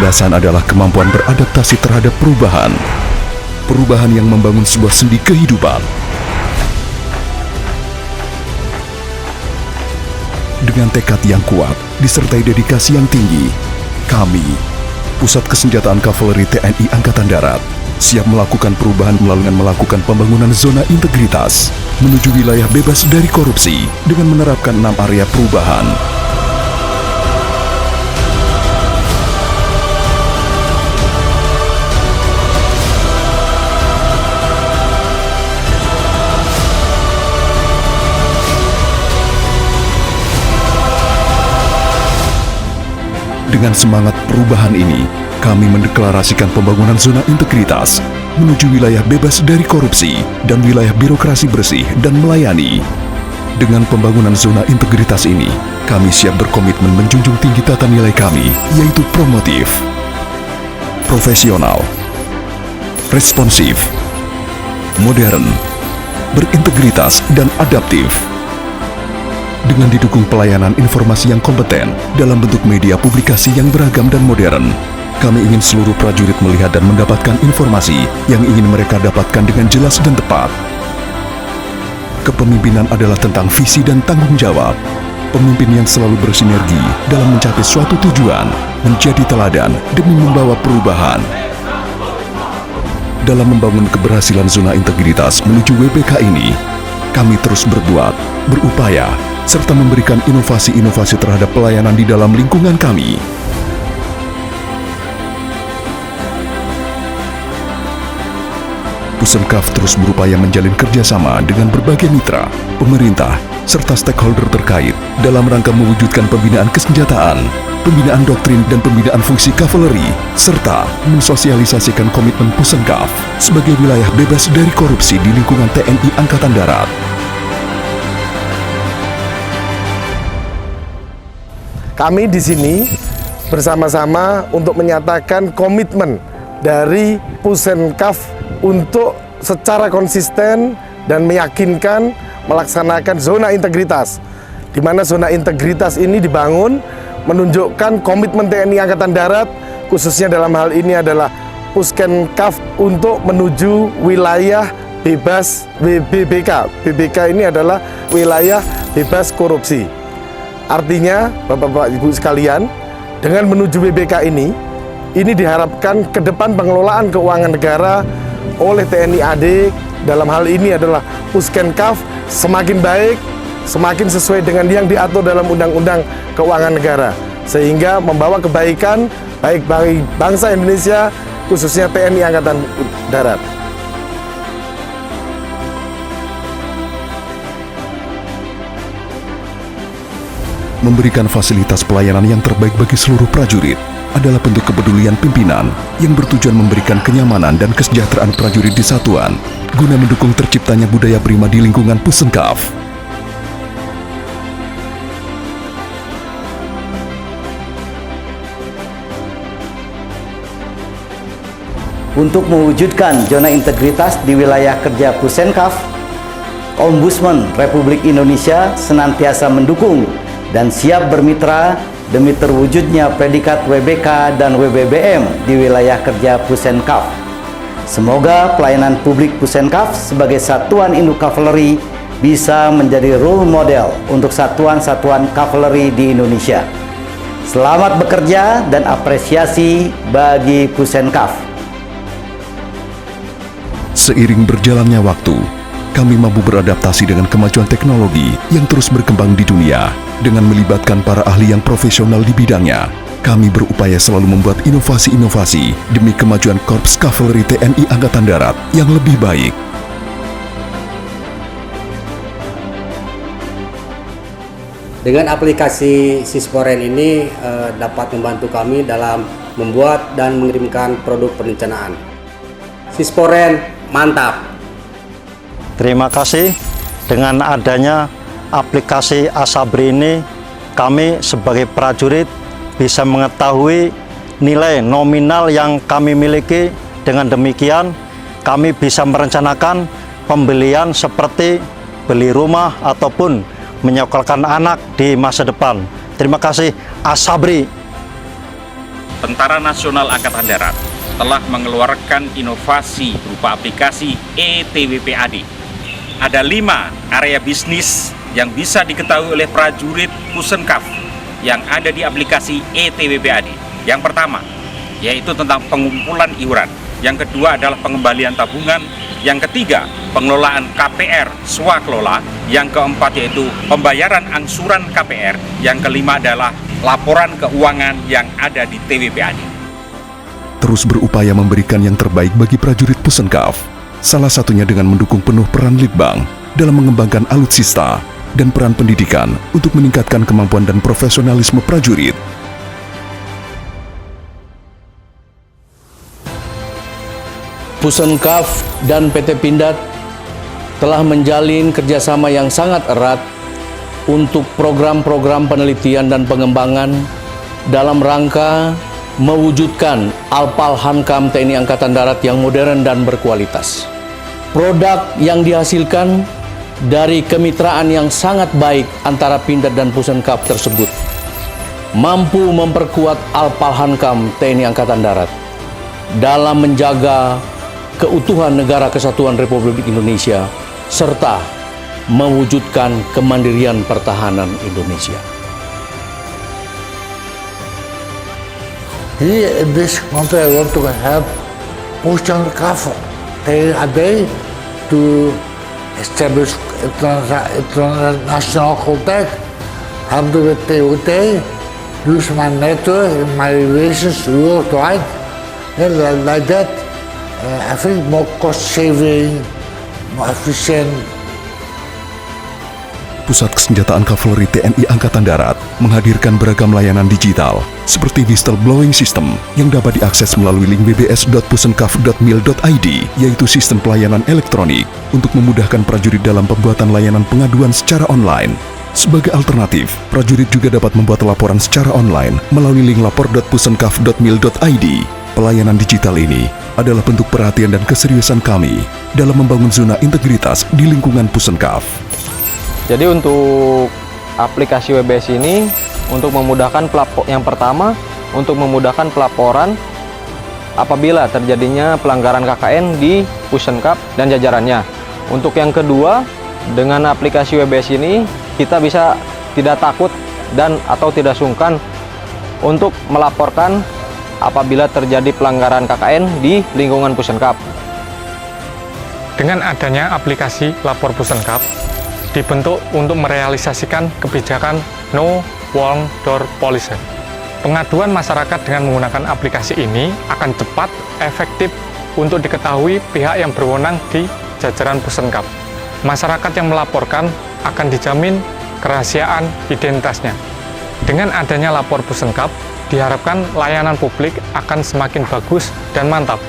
kecerdasan adalah kemampuan beradaptasi terhadap perubahan. Perubahan yang membangun sebuah sendi kehidupan. Dengan tekad yang kuat, disertai dedikasi yang tinggi, kami, Pusat Kesenjataan Kavaleri TNI Angkatan Darat, siap melakukan perubahan melalui melakukan pembangunan zona integritas menuju wilayah bebas dari korupsi dengan menerapkan 6 area perubahan. Dengan semangat perubahan ini, kami mendeklarasikan pembangunan zona integritas menuju wilayah bebas dari korupsi dan wilayah birokrasi bersih dan melayani. Dengan pembangunan zona integritas ini, kami siap berkomitmen menjunjung tinggi tata nilai kami, yaitu promotif, profesional, responsif, modern, berintegritas, dan adaptif. Dengan didukung pelayanan informasi yang kompeten dalam bentuk media publikasi yang beragam dan modern, kami ingin seluruh prajurit melihat dan mendapatkan informasi yang ingin mereka dapatkan dengan jelas dan tepat. Kepemimpinan adalah tentang visi dan tanggung jawab. Pemimpin yang selalu bersinergi dalam mencapai suatu tujuan, menjadi teladan demi membawa perubahan. Dalam membangun keberhasilan zona integritas menuju WBK ini, kami terus berbuat, berupaya, serta memberikan inovasi-inovasi terhadap pelayanan di dalam lingkungan kami. Pusenkaf terus berupaya menjalin kerjasama dengan berbagai mitra, pemerintah, serta stakeholder terkait dalam rangka mewujudkan pembinaan kesenjataan, pembinaan doktrin dan pembinaan fungsi kavaleri, serta mensosialisasikan komitmen Pusenkaf sebagai wilayah bebas dari korupsi di lingkungan TNI Angkatan Darat. Kami di sini bersama-sama untuk menyatakan komitmen dari Pusenkaf untuk secara konsisten dan meyakinkan melaksanakan zona integritas, di mana zona integritas ini dibangun menunjukkan komitmen TNI Angkatan Darat, khususnya dalam hal ini adalah Pusenkaf untuk menuju wilayah bebas BBK. BBK ini adalah wilayah bebas korupsi. Artinya, Bapak-Bapak Ibu sekalian, dengan menuju WBK ini diharapkan ke depan pengelolaan keuangan negara oleh TNI AD, dalam hal ini adalah Pusenkaf, semakin baik, semakin sesuai dengan yang diatur dalam Undang-Undang Keuangan Negara, sehingga membawa kebaikan baik bagi bangsa Indonesia, khususnya TNI Angkatan Darat. Memberikan fasilitas pelayanan yang terbaik bagi seluruh prajurit adalah bentuk kepedulian pimpinan yang bertujuan memberikan kenyamanan dan kesejahteraan prajurit di satuan guna mendukung terciptanya budaya prima di lingkungan Pusenkaf. Untuk mewujudkan zona integritas di wilayah kerja Pusenkaf, Ombudsman Republik Indonesia senantiasa mendukung dan siap bermitra demi terwujudnya predikat WBK dan WBBM di wilayah kerja Pusenkaf. Semoga pelayanan publik Pusenkaf sebagai satuan induk kavaleri bisa menjadi role model untuk satuan-satuan kavaleri di Indonesia. Selamat bekerja dan apresiasi bagi Pusenkaf. Seiring berjalannya waktu, kami mampu beradaptasi dengan kemajuan teknologi yang terus berkembang di dunia. Dengan melibatkan para ahli yang profesional di bidangnya, kami berupaya selalu membuat inovasi-inovasi demi kemajuan Korps Kavaleri TNI Angkatan Darat yang lebih baik. Dengan aplikasi Sisporen ini dapat membantu kami dalam membuat dan mengirimkan produk perencanaan. Sisporen mantap! Terima kasih. Dengan adanya aplikasi Asabri ini, kami sebagai prajurit bisa mengetahui nilai nominal yang kami miliki. Dengan demikian, kami bisa merencanakan pembelian seperti beli rumah ataupun menyekolahkan anak di masa depan. Terima kasih Asabri. Tentara Nasional Angkatan Darat telah mengeluarkan inovasi berupa aplikasi ETWPAD. Ada 5 area bisnis yang bisa diketahui oleh prajurit Pusenkaf yang ada di aplikasi ETWPAD. Yang pertama, yaitu tentang pengumpulan iuran. Yang kedua adalah pengembalian tabungan. Yang ketiga, pengelolaan KPR swakelola. Yang keempat yaitu pembayaran angsuran KPR. Yang kelima adalah laporan keuangan yang ada di TWPAD. Terus berupaya memberikan yang terbaik bagi prajurit Pusenkaf. Salah satunya dengan mendukung penuh peran Litbang dalam mengembangkan alutsista dan peran pendidikan untuk meningkatkan kemampuan dan profesionalisme prajurit. Pusenkaf dan PT Pindad telah menjalin kerjasama yang sangat erat untuk program-program penelitian dan pengembangan dalam rangka mewujudkan Alpal Hankam TNI Angkatan Darat yang modern dan berkualitas. Produk yang dihasilkan dari kemitraan yang sangat baik antara Pindad dan Pusenkaf tersebut mampu memperkuat Alpal Hankam TNI Angkatan Darat dalam menjaga keutuhan Negara Kesatuan Republik Indonesia serta mewujudkan kemandirian pertahanan Indonesia. Here in this country, I want to help Pusenkaf TNI to establish international contact, help with TOT, use my network and my relations worldwide, and like that, I think more cost saving, more efficient. Pusat Kesenjataan Kavaleri TNI Angkatan Darat menghadirkan beragam layanan digital seperti whistleblowing system yang dapat diakses melalui link wbs.pusenkaf.mil.id, yaitu sistem pelayanan elektronik untuk memudahkan prajurit dalam pembuatan layanan pengaduan secara online. Sebagai alternatif, prajurit juga dapat membuat laporan secara online melalui link lapor.pusenkaf.mil.id. Pelayanan digital ini adalah bentuk perhatian dan keseriusan kami dalam membangun zona integritas di lingkungan Pusenkaf. Jadi untuk aplikasi WBS ini untuk memudahkan yang pertama untuk memudahkan pelaporan apabila terjadinya pelanggaran KKN di Pusenkaf dan jajarannya. Untuk yang kedua, dengan aplikasi WBS ini kita bisa tidak takut dan atau tidak sungkan untuk melaporkan apabila terjadi pelanggaran KKN di lingkungan Pusenkaf. Dengan adanya aplikasi Lapor Pusenkaf dibentuk untuk merealisasikan kebijakan No Wrong Door Policy. Pengaduan masyarakat dengan menggunakan aplikasi ini akan cepat, efektif untuk diketahui pihak yang berwenang di jajaran Pusenkaf. Masyarakat yang melaporkan akan dijamin kerahasiaan identitasnya. Dengan adanya Lapor Pusenkaf, diharapkan layanan publik akan semakin bagus dan mantap.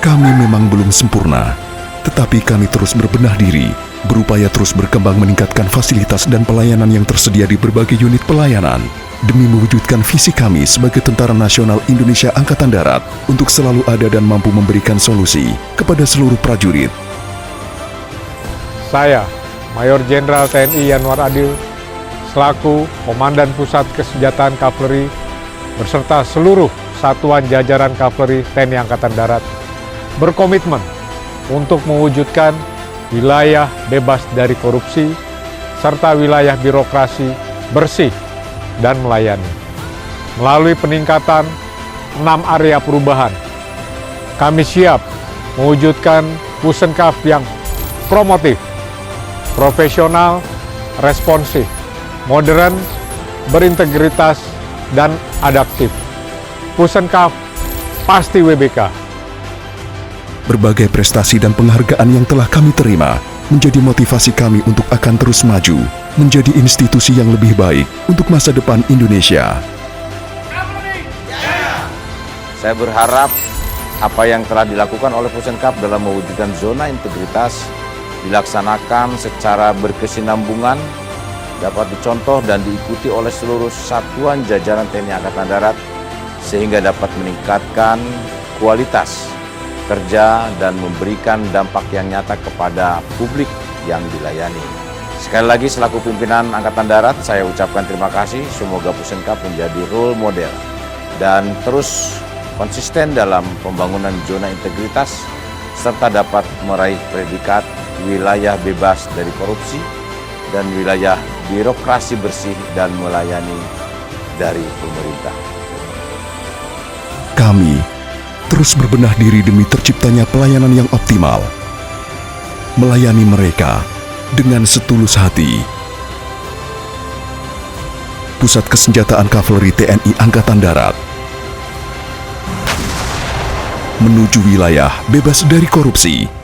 Kami memang belum sempurna, tetapi kami terus berbenah diri, berupaya terus berkembang meningkatkan fasilitas dan pelayanan yang tersedia di berbagai unit pelayanan, demi mewujudkan visi kami sebagai Tentara Nasional Indonesia Angkatan Darat untuk selalu ada dan mampu memberikan solusi kepada seluruh prajurit. Saya, Mayor Jenderal TNI Yanwar Adil, selaku Komandan Pusat Kesenjataan Kavaleri, beserta seluruh satuan jajaran Kavaleri TNI Angkatan Darat, berkomitmen untuk mewujudkan wilayah bebas dari korupsi, serta wilayah birokrasi bersih dan melayani. Melalui peningkatan 6 area perubahan, kami siap mewujudkan Pusenkaf yang promotif, profesional, responsif, modern, berintegritas, dan adaptif. Pusenkaf pasti WBK. Berbagai prestasi dan penghargaan yang telah kami terima menjadi motivasi kami untuk akan terus maju, menjadi institusi yang lebih baik untuk masa depan Indonesia. Saya berharap apa yang telah dilakukan oleh Pusenkaf dalam mewujudkan zona integritas dilaksanakan secara berkesinambungan, dapat dicontoh dan diikuti oleh seluruh satuan jajaran TNI Angkatan Darat, sehingga dapat meningkatkan kualitas kerja dan memberikan dampak yang nyata kepada publik yang dilayani. Sekali lagi selaku pimpinan Angkatan Darat, saya ucapkan terima kasih. Semoga Pusenkaf menjadi role model dan terus konsisten dalam pembangunan zona integritas serta dapat meraih predikat wilayah bebas dari korupsi dan wilayah birokrasi bersih dan melayani dari pemerintah. Kami terus berbenah diri demi terciptanya pelayanan yang optimal, melayani mereka dengan setulus hati. Pusat Kesenjataan Kavaleri TNI Angkatan Darat menuju wilayah bebas dari korupsi.